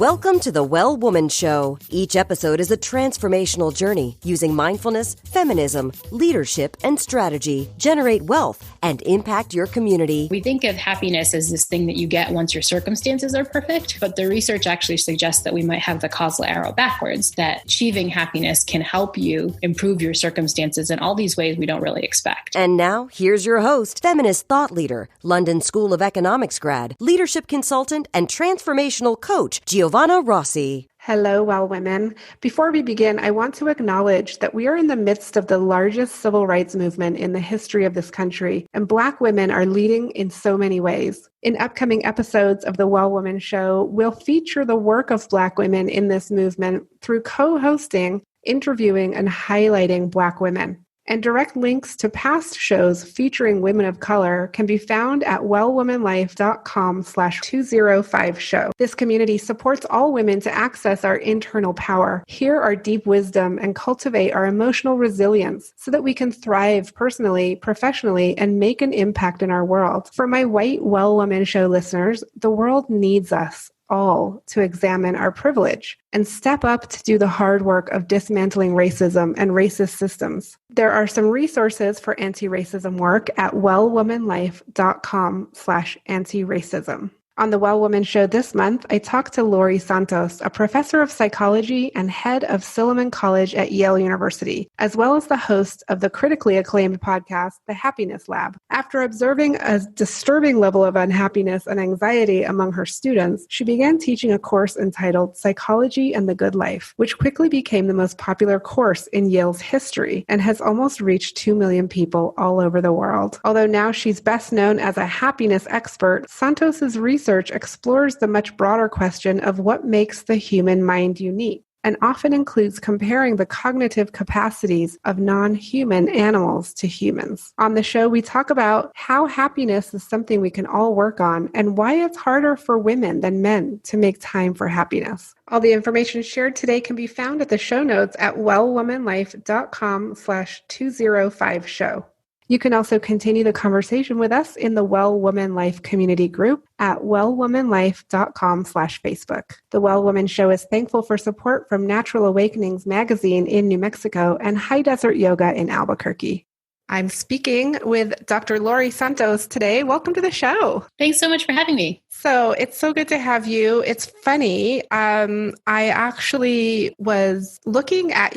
Welcome to the Well Woman Show. Each episode is a transformational journey using mindfulness, feminism, leadership, and strategy. Generate wealth and impact your community. We think of happiness as this thing that you get once your circumstances are perfect, but the research actually suggests that we might have the causal arrow backwards, that achieving happiness can help you improve your circumstances in all these ways we don't really expect. And now, here's your host, feminist thought leader, London School of Economics grad, leadership consultant, and transformational coach, Giovanna Rossi. Hello, Well Women. Before we begin, I want to acknowledge that we are in the midst of the largest civil rights movement in the history of this country, and Black women are leading in so many ways. In upcoming episodes of the Well Woman Show, we'll feature the work of Black women in this movement through co-hosting, interviewing, and highlighting Black women. And direct links to past shows featuring women of color can be found at wellwomanlife.com/205show. This community supports all women to access our internal power, hear our deep wisdom, and cultivate our emotional resilience so that we can thrive personally, professionally, and make an impact in our world. For my white Well Woman Show listeners, the world needs us all to examine our privilege and step up to do the hard work of dismantling racism and racist systems. There are some resources for anti-racism work at wellwomanlife.com/anti-racism. On the Well Woman Show this month, I talked to Laurie Santos, a professor of psychology and head of Silliman College at Yale University, as well as the host of the critically acclaimed podcast, The Happiness Lab. After observing a disturbing level of unhappiness and anxiety among her students, she began teaching a course entitled Psychology and the Good Life, which quickly became the most popular course in Yale's history and has almost reached 2 million people all over the world. Although now she's best known as a happiness expert, Santos's research explores the much broader question of what makes the human mind unique, and often includes comparing the cognitive capacities of non-human animals to humans. On the show, we talk about how happiness is something we can all work on and why it's harder for women than men to make time for happiness. All the information shared today can be found at the show notes at wellwomanlife.com/205show. You can also continue the conversation with us in the Well Woman Life community group at wellwomanlife.com/Facebook. The Well Woman Show is thankful for support from Natural Awakenings magazine in New Mexico and High Desert Yoga in Albuquerque. I'm speaking with Dr. Laurie Santos today. Welcome to the show. Thanks so much for having me. So it's so good to have you. It's funny. I actually was looking at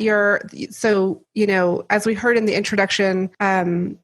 as we heard in the introduction,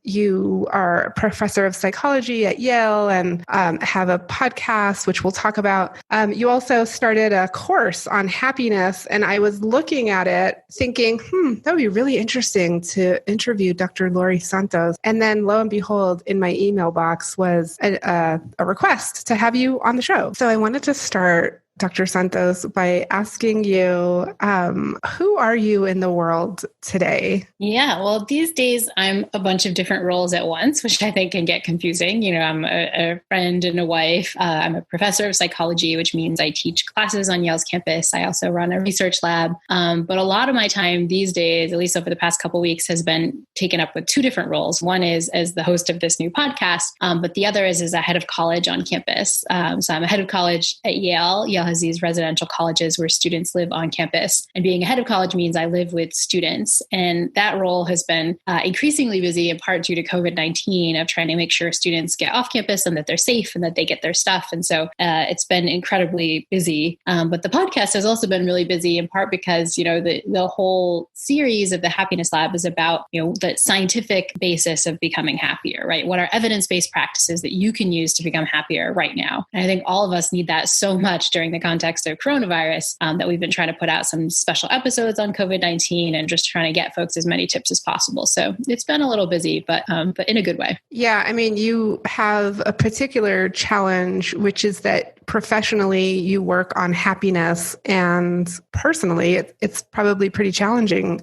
you are a professor of psychology at Yale and have a podcast, which we'll talk about. You also started a course on happiness, and I was looking at it thinking, that would be really interesting to interview Dr. Laurie Santos. And then lo and behold, in my email box was a request to have you on the show. So I wanted to start, Dr. Santos, by asking you, who are you in the world today? Yeah, well, these days I'm a bunch of different roles at once, which I think can get confusing. I'm a friend and a wife. I'm a professor of psychology, which means I teach classes on Yale's campus. I also run a research lab. But a lot of my time these days, at least over the past couple of weeks, has been taken up with two different roles. One is as the host of this new podcast, but the other is as a head of college on campus. So I'm a head of college at Yale. Yale has these residential colleges where students live on campus. And being a head of college means I live with students. And that role has been increasingly busy, in part due to COVID-19, of trying to make sure students get off campus and that they're safe and that they get their stuff. And so it's been incredibly busy. But the podcast has also been really busy, in part because, the whole series of the Happiness Lab is about, the scientific basis of becoming happier, right? What are evidence-based practices that you can use to become happier right now? And I think all of us need that so much during the context of coronavirus that we've been trying to put out some special episodes on COVID-19 and just trying to get folks as many tips as possible. So it's been a little busy, but in a good way. Yeah. I mean, you have a particular challenge, which is that professionally you work on happiness, and personally it's probably pretty challenging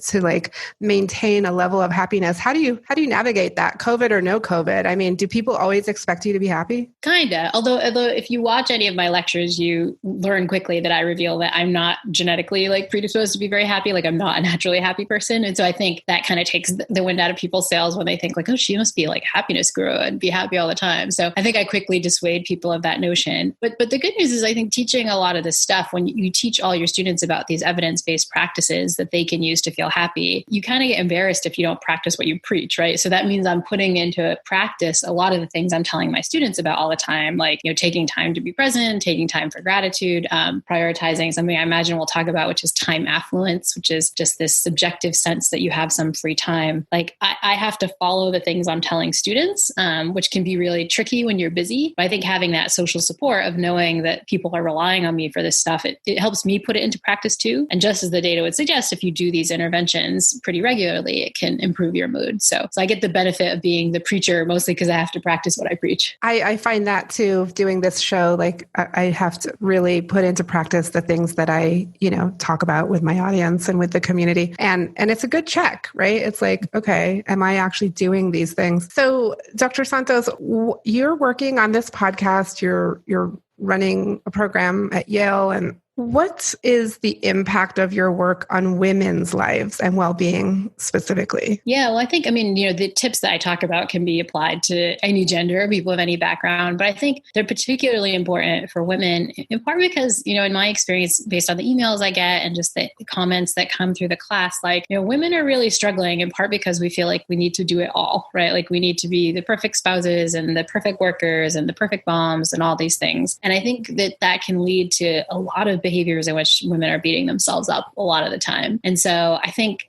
to like maintain a level of happiness. How do you navigate that, COVID or no COVID? I mean, do people always expect you to be happy? Kinda. Although if you watch any of my lectures, you learn quickly that I reveal that I'm not genetically like predisposed to be very happy. Like I'm not a naturally happy person. And so I think that kind of takes the wind out of people's sails when they think like, oh, she must be like happiness guru and be happy all the time. So I think I quickly dissuade people of that notion. But the good news is I think teaching a lot of this stuff, when you teach all your students about these evidence-based practices that they can use to feel happy, you kind of get embarrassed if you don't practice what you preach, right? So that means I'm putting into practice a lot of the things I'm telling my students about all the time, like, taking time to be present, taking time for gratitude, prioritizing something I imagine we'll talk about, which is time affluence, which is just this subjective sense that you have some free time. Like I have to follow the things I'm telling students, which can be really tricky when you're busy. But I think having that social support of knowing that people are relying on me for this stuff, it helps me put it into practice too. And just as the data would suggest, if you do these interventions pretty regularly, it can improve your mood. So I get the benefit of being the preacher mostly because I have to practice what I preach. I find that too, doing this show, like I have to really put into practice the things that I, talk about with my audience and with the community. And it's a good check, right? It's like, okay, am I actually doing these things? So Dr. Santos, you're working on this podcast, you're running a program at Yale, and what is the impact of your work on women's lives and well-being specifically? Yeah, well, I think, the tips that I talk about can be applied to any gender, people of any background, but I think they're particularly important for women, in part because, in my experience, based on the emails I get and just the comments that come through the class, women are really struggling in part because we feel like we need to do it all, right? Like we need to be the perfect spouses and the perfect workers and the perfect moms and all these things. And I think that can lead to a lot of behaviors in which women are beating themselves up a lot of the time. And so I think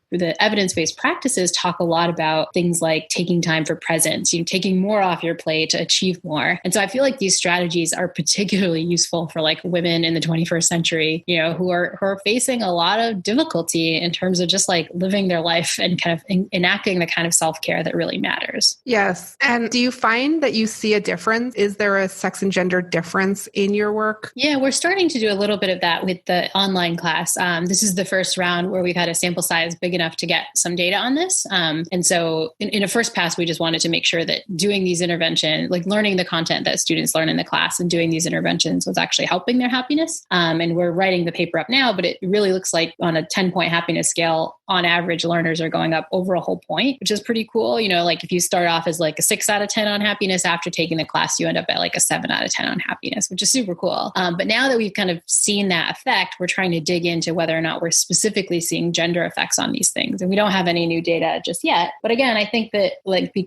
the evidence-based practices talk a lot about things like taking time for presence, taking more off your plate to achieve more. And so I feel like these strategies are particularly useful for like women in the 21st century, who are facing a lot of difficulty in terms of just like living their life and kind of enacting the kind of self-care that really matters. Yes. And do you find that you see a difference? Is there a sex and gender difference in your work? Yeah, we're starting to do a little bit of that with the online class. This is the first round where we've had a sample size big enough to get some data on this. And so in a first pass, we just wanted to make sure that doing these interventions, like learning the content that students learn in the class and doing these interventions was actually helping their happiness. And we're writing the paper up now, but it really looks like on a 10-point happiness scale, on average, learners are going up over a whole point, which is pretty cool. Like if you start off as like a 6 out of 10 on happiness, after taking the class, you end up at like a 7 out of 10 on happiness, which is super cool. But now that we've kind of seen that effect, we're trying to dig into whether or not we're specifically seeing gender effects on these things. And we don't have any new data just yet. But again, I think that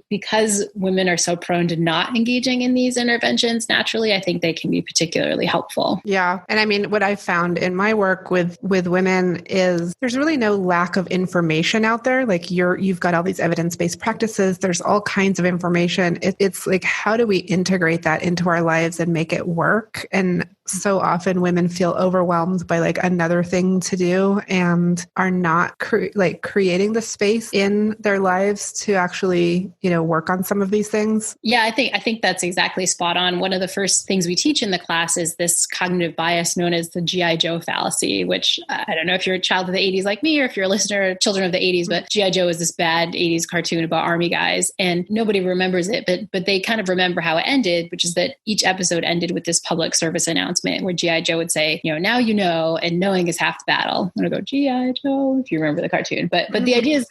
because women are so prone to not engaging in these interventions naturally, I think they can be particularly helpful. Yeah. And what I've found in my work with women is there's really no lack of information out there. Like you've got all these evidence-based practices. There's all kinds of information. It's like, how do we integrate that into our lives and make it work? And so often women feel overwhelmed by like another thing to do and are not creating the space in their lives to actually, work on some of these things. Yeah, I think that's exactly spot on. One of the first things we teach in the class is this cognitive bias known as the G.I. Joe fallacy, which I don't know if you're a child of the 80s like me or if you're a listener, children of the 80s, but G.I. Joe is this bad 80s cartoon about army guys and nobody remembers it, but they kind of remember how it ended, which is that each episode ended with this public service announcement where G.I. Joe would say, now you know, and knowing is half the battle. I'm going to go G.I. Joe, if you remember the cartoon. But the idea is,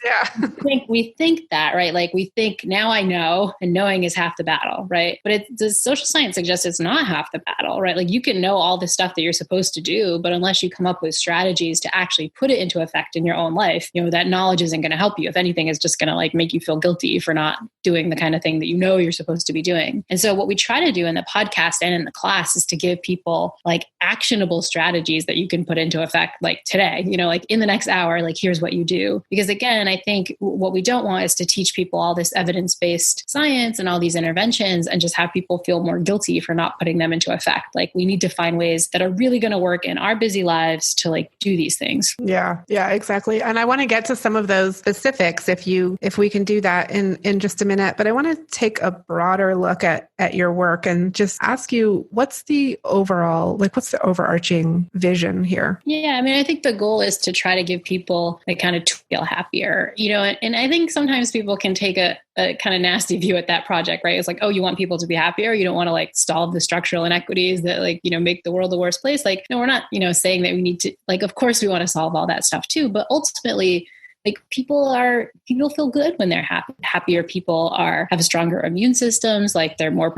we think that, right? Like we think now I know and knowing is half the battle, right? But the social science suggests it's not half the battle, right? Like you can know all the stuff that you're supposed to do, but unless you come up with strategies to actually put it into effect in your own life, that knowledge isn't going to help you. If anything, it's just going to like make you feel guilty for not doing the kind of thing that you're supposed to be doing. And so what we try to do in the podcast and in the class is to give people like actionable strategies that you can put into effect like today, like in the next hour, like here's what you do. Because again, I think what we don't want is to teach people all this evidence-based science and all these interventions and just have people feel more guilty for not putting them into effect. Like we need to find ways that are really going to work in our busy lives to like do these things. Yeah, exactly. And I want to get to some of those specifics if we can do that in just a minute, but I want to take a broader look at your work and just ask you, what's the overall what's the overarching vision here? Yeah, I mean, I think the goal is to try to give people kind of to feel happier, and I think sometimes people can take a kind of nasty view at that project, right? It's like, oh, you want people to be happier. You don't want to solve the structural inequities that make the world a worse place. No, we're not, saying that we need to, of course we want to solve all that stuff too, but ultimately, people feel good when they're happy. Happier people have stronger immune systems. They're more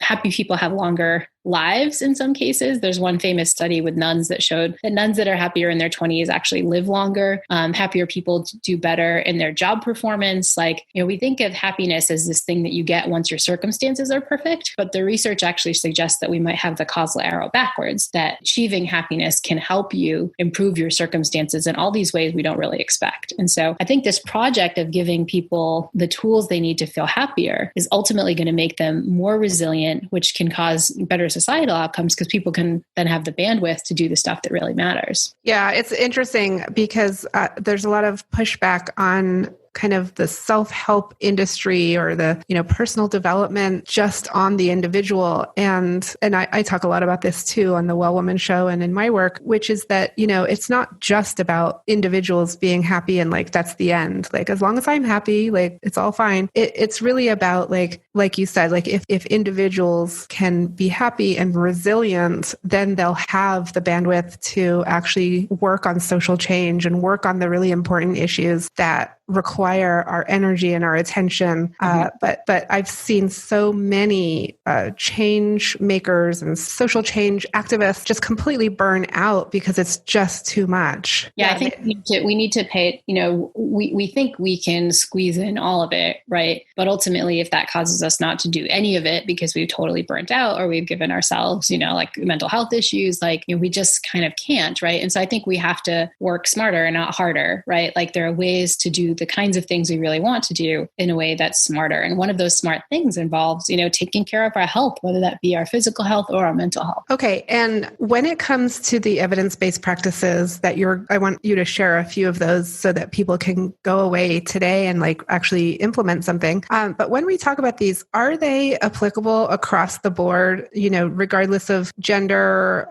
happy people have longer lives in some cases. There's one famous study with nuns that showed that nuns that are happier in their 20s actually live longer. Happier people do better in their job performance. We think of happiness as this thing that you get once your circumstances are perfect, but the research actually suggests that we might have the causal arrow backwards, that achieving happiness can help you improve your circumstances in all these ways we don't really expect. And so I think this project of giving people the tools they need to feel happier is ultimately going to make them more resilient, which can cause better societal outcomes because people can then have the bandwidth to do the stuff that really matters. Yeah, it's interesting because there's a lot of pushback on kind of the self-help industry or the, personal development just on the individual. And I talk a lot about this too on the Well Woman Show and in my work, which is that, it's not just about individuals being happy and that's the end. As long as I'm happy, it's all fine. It's really about like you said, if individuals can be happy and resilient, then they'll have the bandwidth to actually work on social change and work on the really important issues that require our energy and our attention. But I've seen so many change makers and social change activists just completely burn out because it's just too much. Yeah, I think we need to pay, we think we can squeeze in all of it, right? But ultimately, if that causes us not to do any of it because we've totally burnt out or we've given ourselves, mental health issues, we just kind of can't, right? And so I think we have to work smarter and not harder, right? There are ways to do the kinds of things we really want to do in a way that's smarter. And one of those smart things involves, taking care of our health, whether that be our physical health or our mental health. Okay. And when it comes to the evidence-based practices that I want you to share a few of those so that people can go away today and actually implement something. But when we talk about these, are they applicable across the board, regardless of gender,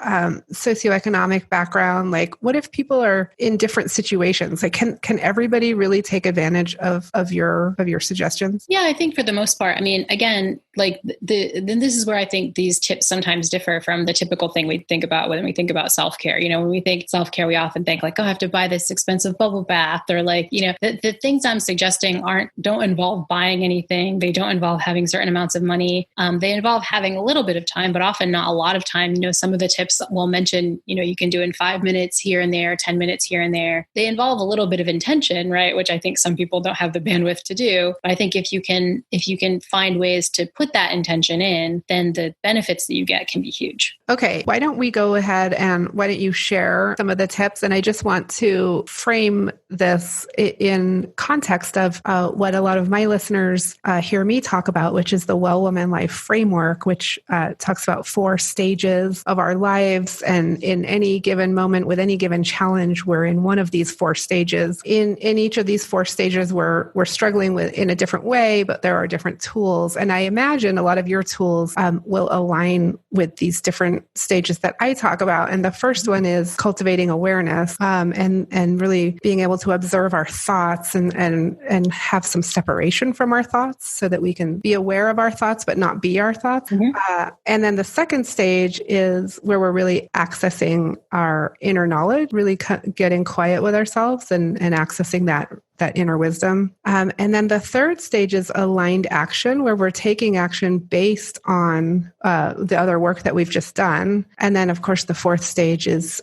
socioeconomic background? What if people are in different situations? Can everybody really take advantage of your suggestions? Yeah, I think for the most part. I mean, again, then this is where I think these tips sometimes differ from the typical thing we think about when we think about self-care. When we think self-care, we often think oh, I have to buy this expensive bubble bath, or the things I'm suggesting don't involve buying anything. They don't involve having certain amounts of money. They involve having a little bit of time, but often not a lot of time. Some of the tips we'll mention, you can do in 5 minutes here and there, 10 minutes here and there. They involve a little bit of intention, right? Which I think some people don't have the bandwidth to do. But I think if you can find ways to put that intention in, then the benefits that you get can be huge. Okay, why don't we go ahead and why don't you share some of the tips? And I just want to frame this in context of what a lot of my listeners hear me talk about, which is the Well Woman Life Framework, which talks about 4 stages of our lives. And in any given moment with any given challenge, we're in one of these 4 stages. In each of these 4 stages, we're struggling with in a different way, but there are different tools. And I imagine a lot of your tools will align with these different stages that I talk about. And the first one is cultivating awareness and really being able to observe our thoughts and have some separation from our thoughts so that we can be aware of our thoughts, but not be our thoughts. Mm-hmm. And then the second stage is where we're really accessing our inner knowledge, really getting quiet with ourselves and accessing that inner wisdom. And then the third stage is aligned action, where we're taking action based on the other work that we've just done. And then, of course, the fourth stage is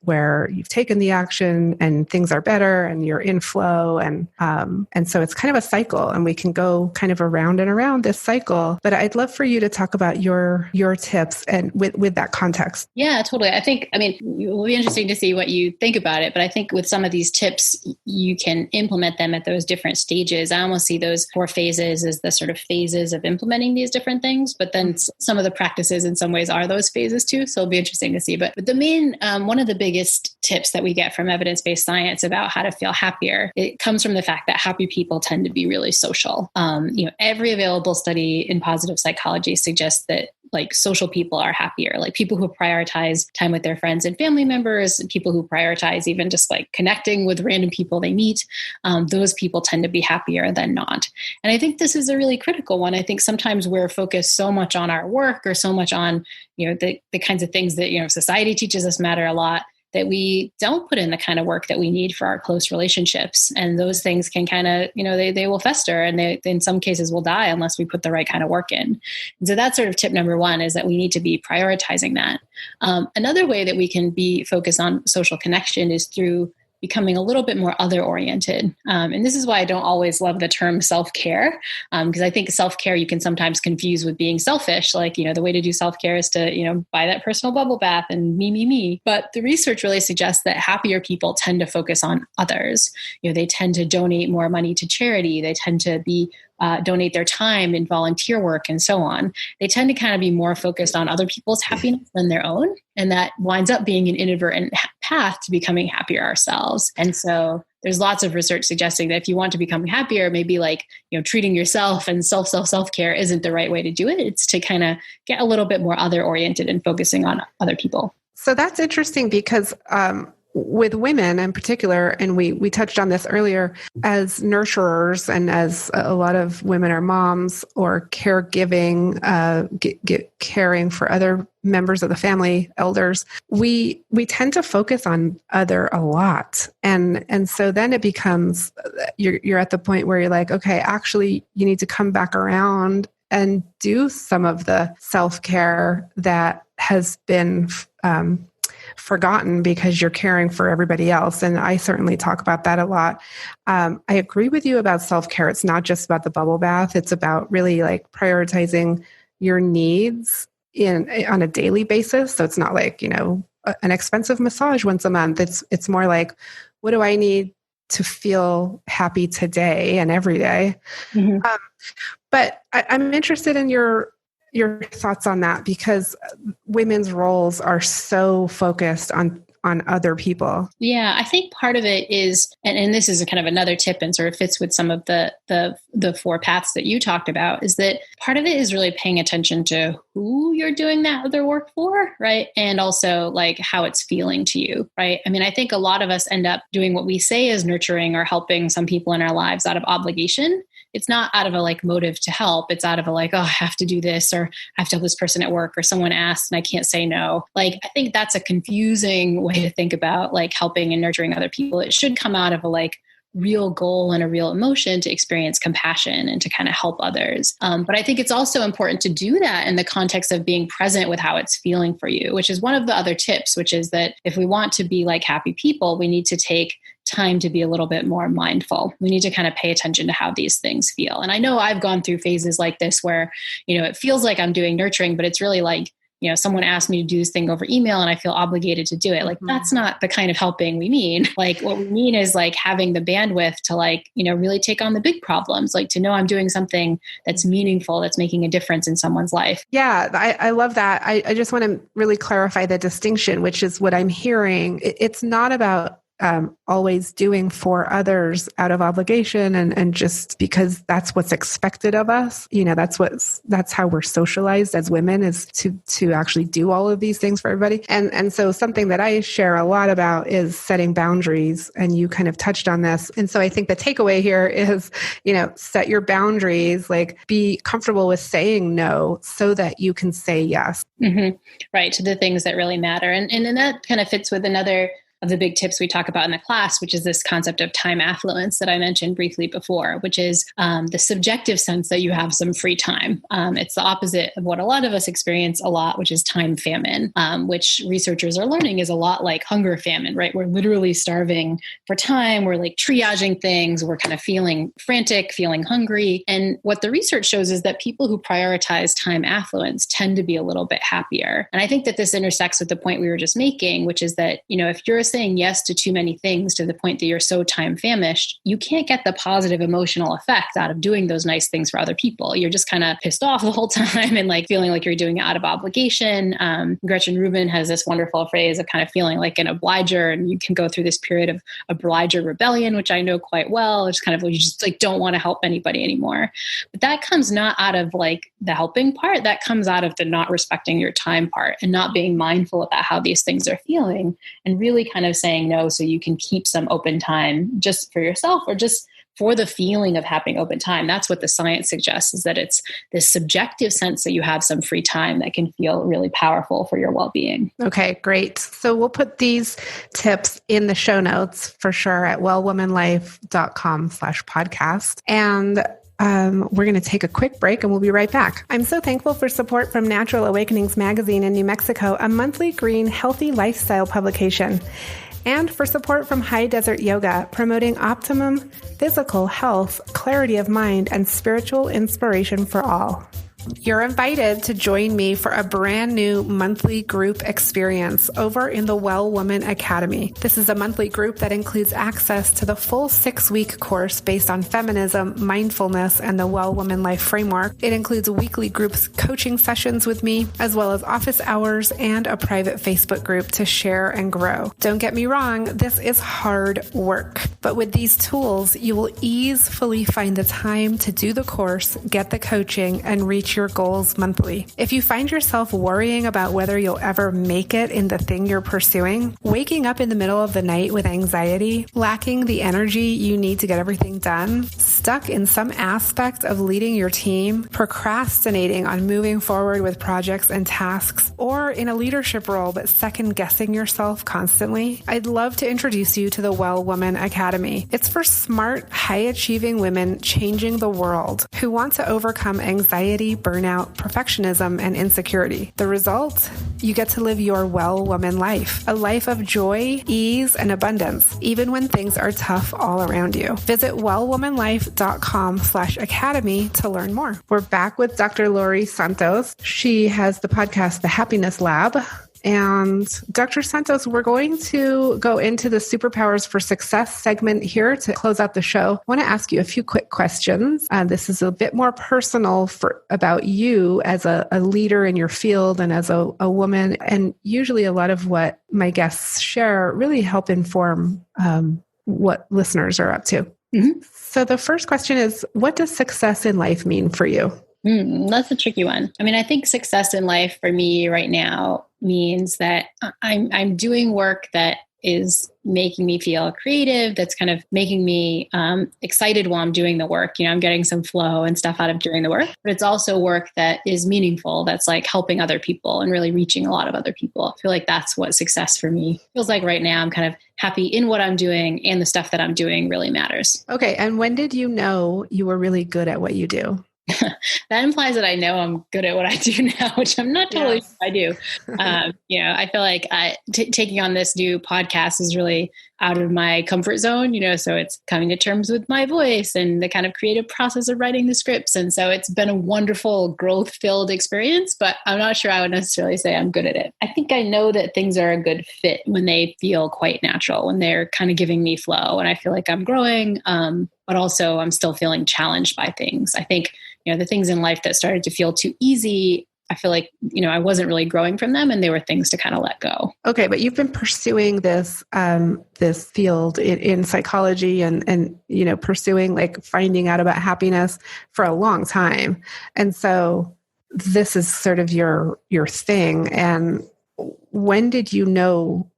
where you've taken the action and things are better and you're in flow. And so it's kind of a cycle, and we can go kind of around and around this cycle. But I'd love for you to talk about your tips and with that context. Yeah, totally. It will be interesting to see what you think about it. But I think with some of these tips, you can implement them at those different stages. I almost see those 4 phases as the sort of phases of implementing these different things. But then some of the practices in some ways are those phases too. So it'll be interesting to see. But the main, one of the big biggest tips that we get from evidence-based science about how to feel happier, it comes from the fact that happy people tend to be really social. Every available study in positive psychology suggests that like social people are happier, like people who prioritize time with their friends and family members, and people who prioritize even just like connecting with random people they meet, those people tend to be happier than not. And I think this is a really critical one. I think sometimes we're focused so much on our work or so much on, the kinds of things that, society teaches us matter a lot, that we don't put in the kind of work that we need for our close relationships. And those things can kind of, they will fester, and they, in some cases, will die unless we put the right kind of work in. And so that's sort of tip number one, is that we need to be prioritizing that. Another way that we can be focused on social connection is through becoming a little bit more other-oriented. And this is why I don't always love the term self-care, because I think self-care you can sometimes confuse with being selfish. Like, the way to do self-care is to, buy that personal bubble bath and me. But the research really suggests that happier people tend to focus on others. They tend to donate more money to charity. They tend to donate their time in volunteer work and so on. They tend to kind of be more focused on other people's happiness than their own. And that winds up being an inadvertent path to becoming happier ourselves. And so there's lots of research suggesting that if you want to become happier, maybe treating yourself and self-care isn't the right way to do it. It's to kind of get a little bit more other oriented and focusing on other people. So that's interesting because, with women in particular, and we touched on this earlier, as nurturers and as a lot of women are moms or caregiving, caring for other members of the family, elders, we tend to focus on other a lot. And so then it becomes, you're at the point where you're like, okay, actually you need to come back around and do some of the self-care that has been, forgotten because you're caring for everybody else. And I certainly talk about that a lot. I agree with you about self-care. It's not just about the bubble bath. It's about really like prioritizing your needs on a daily basis. So it's not like, an expensive massage once a month. It's more like, what do I need to feel happy today and every day? Mm-hmm. But I'm interested in your thoughts on that, because women's roles are so focused on other people. Yeah, I think part of it is, and this is kind of another tip and sort of fits with some of the four paths that you talked about, is that part of it is really paying attention to who you're doing that other work for, right? And also like how it's feeling to you, right? I mean, I think a lot of us end up doing what we say is nurturing or helping some people in our lives out of obligation. It's not out of a motive to help. It's out of a I have to do this, or I have to help this person at work, or someone asked and I can't say no. I think that's a confusing way to think about helping and nurturing other people. It should come out of a real goal and a real emotion to experience compassion and to kind of help others. But I think it's also important to do that in the context of being present with how it's feeling for you, which is one of the other tips, which is that if we want to be happy people, we need to take time to be a little bit more mindful. We need to kind of pay attention to how these things feel. And I know I've gone through phases like this where, it feels like I'm doing nurturing, but it's really someone asked me to do this thing over email and I feel obligated to do it. That's not the kind of helping we mean. What we mean is having the bandwidth to really take on the big problems, to know I'm doing something that's meaningful, that's making a difference in someone's life. Yeah, I love that. I just want to really clarify the distinction, which is what I'm hearing. It's not about always doing for others out of obligation and just because that's what's expected of us. That's how we're socialized as women, is to actually do all of these things for everybody. And so something that I share a lot about is setting boundaries, and you kind of touched on this. And so I think the takeaway here is, set your boundaries, be comfortable with saying no so that you can say yes. Mm-hmm. Right. To the things that really matter. And that kind of fits with another of the big tips we talk about in the class, which is this concept of time affluence that I mentioned briefly before, which is the subjective sense that you have some free time. It's the opposite of what a lot of us experience a lot, which is time famine, which researchers are learning is a lot like hunger famine, right? We're literally starving for time. We're triaging things. We're kind of feeling frantic, feeling hungry. And what the research shows is that people who prioritize time affluence tend to be a little bit happier. And I think that this intersects with the point we were just making, which is that, if you're a saying yes to too many things to the point that you're so time famished, you can't get the positive emotional effect out of doing those nice things for other people. You're just kind of pissed off the whole time and like feeling like you're doing it out of obligation. Gretchen Rubin has this wonderful phrase of kind of feeling like an obliger, and you can go through this period of obliger rebellion, which I know quite well. It's kind of like you just like don't want to help anybody anymore. But that comes not out of like the helping part. That comes out of the not respecting your time part and not being mindful about how these things are feeling and really kind of saying no so you can keep some open time just for yourself or just for the feeling of having open time. That's what the science suggests, is that it's this subjective sense that you have some free time that can feel really powerful for your well-being. Okay, great. So we'll put these tips in the show notes for sure at wellwomanlife.com/podcast. And we're going to take a quick break and we'll be right back. I'm so thankful for support from Natural Awakenings Magazine in New Mexico, a monthly green, healthy lifestyle publication. And for support from High Desert Yoga, promoting optimum physical health, clarity of mind, and spiritual inspiration for all. You're invited to join me for a brand new monthly group experience over in the Well Woman Academy. This is a monthly group that includes access to the full 6-week course based on feminism, mindfulness, and the Well Woman Life framework. It includes weekly groups coaching sessions with me, as well as office hours and a private Facebook group to share and grow. Don't get me wrong, this is hard work, but with these tools, you will easily find the time to do the course, get the coaching, and reach your goals monthly. If you find yourself worrying about whether you'll ever make it in the thing you're pursuing, waking up in the middle of the night with anxiety, lacking the energy you need to get everything done, stuck in some aspect of leading your team, procrastinating on moving forward with projects and tasks, or in a leadership role but second-guessing yourself constantly, I'd love to introduce you to the Well Woman Academy. It's for smart, high-achieving women changing the world who want to overcome anxiety, burnout, perfectionism, and insecurity. The result? You get to live your well woman life, a life of joy, ease, and abundance, even when things are tough all around you. Visit wellwomanlife.com/academy to learn more. We're back with Dr. Laurie Santos. She has the podcast, The Happiness Lab. And Dr. Santos, we're going to go into the Superpowers for Success segment here to close out the show. I want to ask you a few quick questions. This is a bit more personal about you as a leader in your field and as a woman. And usually a lot of what my guests share really help inform what listeners are up to. Mm-hmm. So the first question is, what does success in life mean for you? That's a tricky one. I mean, I think success in life for me right now means that I'm doing work that is making me feel creative, that's kind of making me excited while I'm doing the work. You know, I'm getting some flow and stuff out of doing the work, but it's also work that is meaningful, that's like helping other people and really reaching a lot of other people. I feel like that's what success for me feels like right now. I'm kind of happy in what I'm doing, and the stuff that I'm doing really matters. Okay. And when did you know you were really good at what you do? That implies that I know I'm good at what I do now, which I'm not totally sure I do. I feel like taking on this new podcast is really out of my comfort zone, so it's coming to terms with my voice and the kind of creative process of writing the scripts. And so it's been a wonderful growth-filled experience, but I'm not sure I would necessarily say I'm good at it. I think I know that things are a good fit when they feel quite natural, when they're kind of giving me flow and I feel like I'm growing, but also I'm still feeling challenged by things. I think, the things in life that started to feel too easy, I feel like, I wasn't really growing from them, and they were things to kind of let go. Okay. But you've been pursuing this field in psychology and pursuing, like, finding out about happiness for a long time. And so this is sort of your thing. And when did you know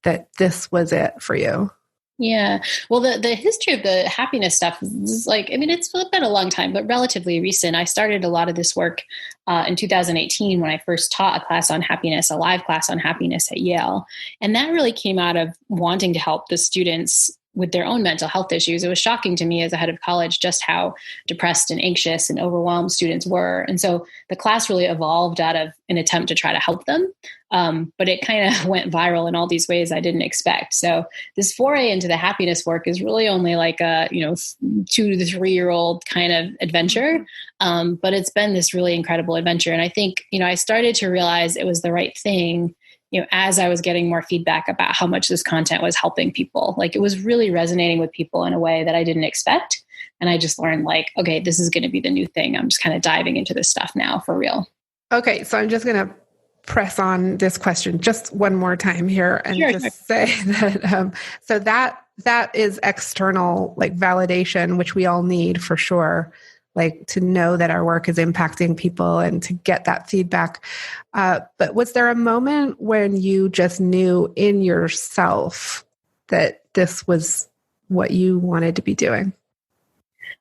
that this was it for you? Yeah. Well, the history of the happiness stuff is it's been a long time, but relatively recent. I started a lot of this work in 2018 when I first taught a class on happiness, a live class on happiness at Yale. And that really came out of wanting to help the students with their own mental health issues. It was shocking to me as a head of college just how depressed and anxious and overwhelmed students were. And so the class really evolved out of an attempt to try to help them. But it kind of went viral in all these ways I didn't expect. So this foray into the happiness work is really only like a, 2 to 3 year old kind of adventure. But it's been this really incredible adventure. And I think, I started to realize it was the right thing as I was getting more feedback about how much this content was helping people, like it was really resonating with people in a way that I didn't expect. And I just learned like, okay, this is going to be the new thing. I'm just kind of diving into this stuff now for real. Okay. So I'm just going to press on this question just one more time here and say that, so that is external, like validation, which we all need for sure, like to know that our work is impacting people and to get that feedback. But was there a moment when you just knew in yourself that this was what you wanted to be doing?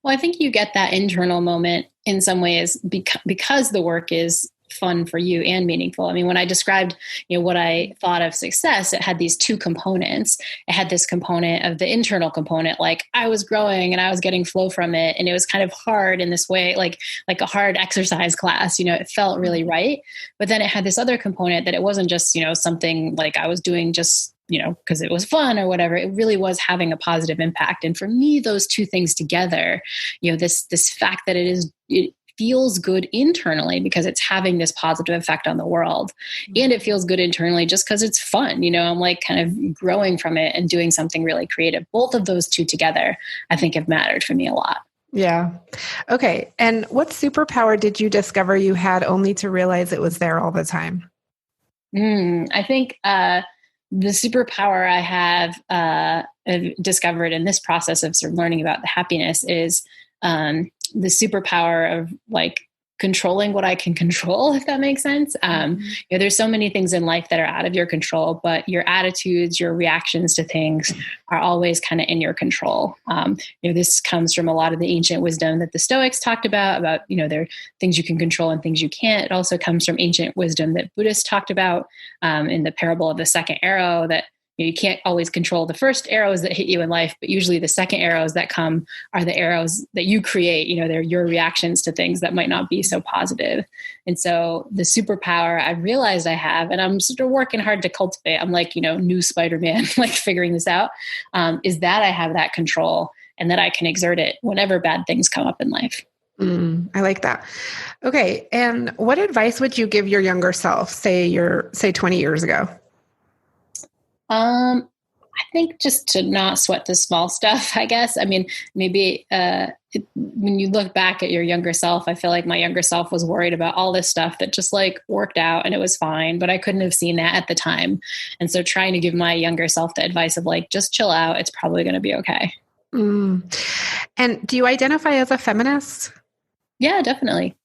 Well, I think you get that internal moment in some ways because the work is fun for you and meaningful. I mean, when I described, what I thought of success, it had these two components. It had this component of the internal component, like I was growing and I was getting flow from it. And it was kind of hard in this way, like a hard exercise class, it felt really right. But then it had this other component that it wasn't just, something like I was doing just because it was fun or whatever. It really was having a positive impact. And for me, those two things together, this fact that it feels good internally because it's having this positive effect on the world. And it feels good internally just because it's fun. I'm like kind of growing from it and doing something really creative. Both of those two together, I think have mattered for me a lot. Yeah. Okay. And what superpower did you discover you had only to realize it was there all the time? I think, the superpower I have discovered in this process of sort of learning about the happiness is the superpower of like controlling what I can control, if that makes sense. There's so many things in life that are out of your control, but your attitudes, your reactions to things are always kind of in your control. This comes from a lot of the ancient wisdom that the Stoics talked about, there are things you can control and things you can't. It also comes from ancient wisdom that Buddhists talked about in the parable of the second arrow, that you can't always control the first arrows that hit you in life, but usually the second arrows that come are the arrows that you create. They're your reactions to things that might not be so positive. And so the superpower I realized I have, and I'm sort of working hard to cultivate, I'm like, new Spider-Man, like figuring this out, is that I have that control and that I can exert it whenever bad things come up in life. I like that. Okay. And what advice would you give your younger self, say 20 years ago? I think just to not sweat the small stuff, I guess. I mean, maybe when you look back at your younger self, I feel like my younger self was worried about all this stuff that just like worked out and it was fine, but I couldn't have seen that at the time. And so trying to give my younger self the advice of like, just chill out. It's probably going to be okay. And do you identify as a feminist? Yeah, definitely.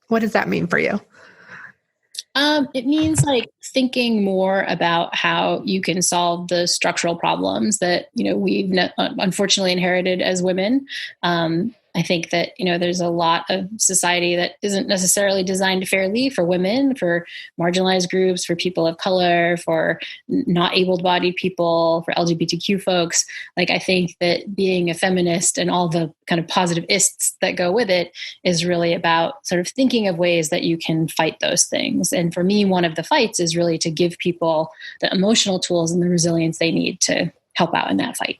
What does that mean for you? It means like thinking more about how you can solve the structural problems that, we've unfortunately inherited as women. I think that, there's a lot of society that isn't necessarily designed fairly for women, for marginalized groups, for people of color, for not able-bodied people, for LGBTQ folks. Like, I think that being a feminist and all the kind of positive ists that go with it is really about sort of thinking of ways that you can fight those things. And for me, one of the fights is really to give people the emotional tools and the resilience they need to help out in that fight.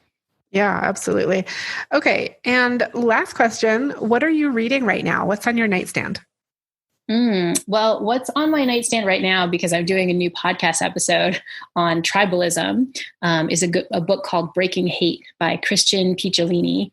Yeah, absolutely. Okay. And last question, what are you reading right now? What's on your nightstand? Well, what's on my nightstand right now, because I'm doing a new podcast episode on tribalism, is a book called Breaking Hate by Christian Picciolini,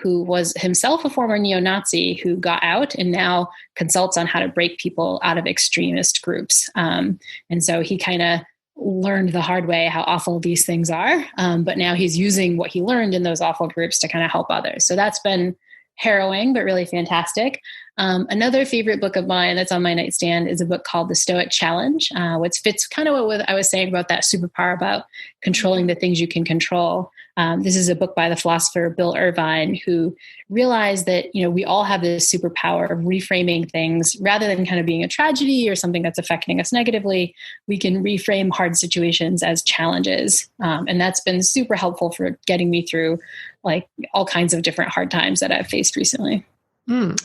who was himself a former neo-Nazi who got out and now consults on how to break people out of extremist groups. And so he kind of learned the hard way how awful these things are. But now he's using what he learned in those awful groups to kind of help others. So that's been harrowing, but really fantastic. Another favorite book of mine that's on my nightstand is a book called The Stoic Challenge, which fits kind of what I was saying about that superpower about controlling the things you can control. This is a book by the philosopher Bill Irvine, who realized that, we all have this superpower of reframing things rather than kind of being a tragedy or something that's affecting us negatively. We can reframe hard situations as challenges. And that's been super helpful for getting me through like all kinds of different hard times that I've faced recently.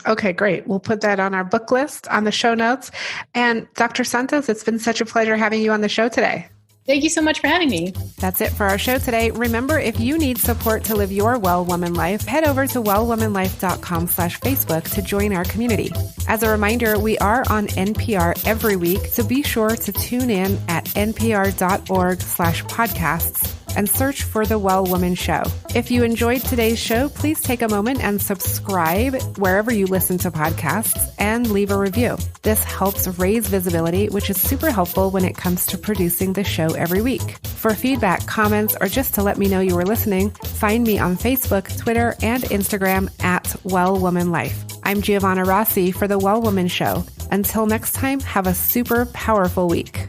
Okay, great. We'll put that on our book list on the show notes. And Dr. Santos, it's been such a pleasure having you on the show today. Thank you so much for having me. That's it for our show today. Remember, if you need support to live your Well Woman life, head over to wellwomanlife.com/Facebook to join our community. As a reminder, we are on NPR every week, so be sure to tune in at npr.org/podcasts and search for The Well Woman Show. If you enjoyed today's show, please take a moment and subscribe wherever you listen to podcasts and leave a review. This helps raise visibility, which is super helpful when it comes to producing the show every week. For feedback, comments, or just to let me know you were listening, find me on Facebook, Twitter, and Instagram at Well Woman Life. I'm Giovanna Rossi for The Well Woman Show. Until next time, have a super powerful week.